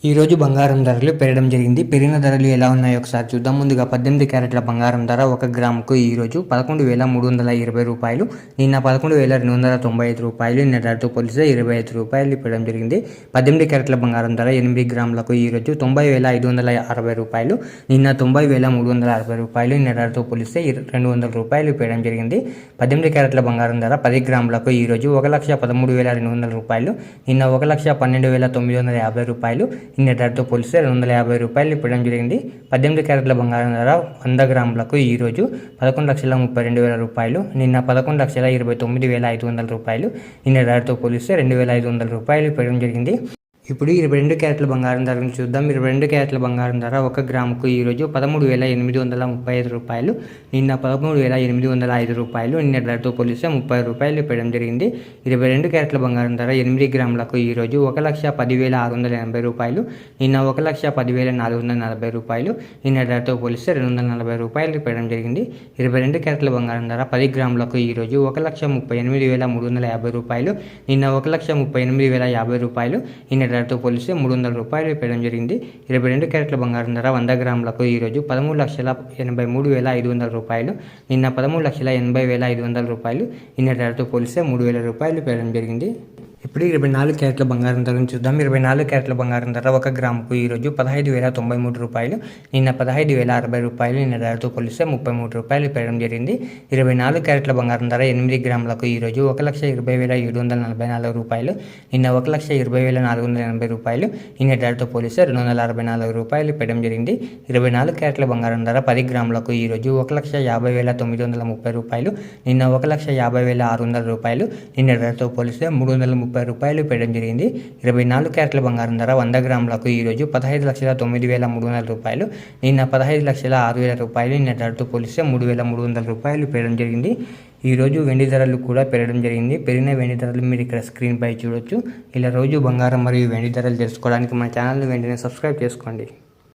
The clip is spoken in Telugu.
ఈరోజు బంగారం ధరలు పెరగడం జరిగింది. పెరిగిన ధరలు ఎలా ఉన్నాయో ఒకసారి చూద్దాం. ముందుగా 18 క్యారెట్ల బంగారం ధర 1 గ్రాముకు ఈరోజు 11,320 రూపాయలు, నిన్న 11,295 రూపాయలు, నిన్న ధరతో పోలిస్తే 25 రూపాయలు పెరగడం జరిగింది. 18 క్యారెట్ల బంగారం ధర 8 గ్రాములకు ఈరోజు 90,560 రూపాయలు, నిన్న 90,360 రూపాయలు, నిన్న ధరతో పోలిస్తే 200 రూపాయలు పెరగడం జరిగింది. 18 క్యారెట్ల బంగారం ధర 10 గ్రాములకు ఈరోజు 1,13,200 రూపాయలు, నిన్న 1,12,950 రూపాయలు, నిన్న ధరతో పోలిస్తే 250 రూపాయలు ఇవ్వడం జరిగింది. 18 క్యారెట్ల బంగారం ధర 100 గ్రాములకు ఈరోజు 11,32,000 రూపాయలు, నిన్న 11,29,500 రూపాయలు, నిన్న ధరతో పోలిస్తే 2,500 రూపాయలు ఇవ్వడం జరిగింది. ఇప్పుడు 22 క్యారెట్ల బంగారం ధరను చూద్దాం. 22 క్యారెట్ల బంగారం ధర 1 గ్రాముకు ఈరోజు 13,835 రూపాయలు, నిన్న 13,805 రూపాయలు, నిన్న ధరతో పోలిస్తే 30 రూపాయలు ఇవ్వడం జరిగింది. 22 క్యారెట్ల బంగారం ధర 8 గ్రాములకు ఈరోజు 1,10,680 రూపాయలు, నిన్న 1,10,440 రూపాయలు, నిన్న ధరతో పోలిస్తే 240 రూపాయలు ఇవ్వడం జరిగింది. 22 క్యారెట్ల బంగారం ధర 10 గ్రాములకు ఈరోజు 1,38,350 రూపాయలు, నిన్న 1,38,050 రూపాయలు, నిన్న ధరతో పోలిస్తే 300 రూపాయలు పెరగడం జరిగింది. 22 క్యారెట్ల బంగారం ధర 100 గ్రాములకు ఈరోజు 13,83,500 రూపాయలు, నిన్న 13,80,500 రూపాయలు, నిన్న ధరతో పోలిస్తే 3,000 రూపాయలు పెరగడం జరిగింది. ఇప్పుడు 24 క్యారెట్ల బంగారం ధరను చూద్దాం. 24 క్యారెట్ల బంగారం ధర 1 గ్రాముకు ఈరోజు 15,093 రూపాయలు, నిన్న 15,060 రూపాయలు, నిన్న ధరతో పోలిస్తే 33 రూపాయలు పెరగడం జరిగింది. 24 క్యారెట్ల బంగారం ధర 8 గ్రాములకు ఈరోజు 1,20,744 రూపాయలు, నిన్న 1,20,480 రూపాయలు, నిన్న ధరతో పోలిస్తే 264 రూపాయలు పెరగడం జరిగింది. 24 క్యారెట్ల బంగారం ధర 10 గ్రాములకు ఈరోజు 1,50,930 రూపాయలు, నిన్న 1,50,600 రూపాయలు, నిన్న ధరతో పోలిస్తే 330 రూపాయలు పెరగడం జరిగింది. 24 క్యారెట్ల బంగారం ధర 100 గ్రాములకు ఈరోజు 15,09,300 రూపాయలు, నిన్న 15,06,000 రూపాయలు, నిన్న ధరతో పోలిస్తే 3,300 రూపాయలు పెరగడం జరిగింది. ఈరోజు వెండి ధరలు కూడా పెరగడం జరిగింది. పెరిగిన వెండి ధరలు మీరు ఇక్కడ స్క్రీన్ పై చూడొచ్చు. ఇలా రోజు బంగారం మరియు వెండి ధరలు తెలుసుకోవడానికి మన ఛానల్ని వెంటనే సబ్స్క్రైబ్ చేసుకోండి.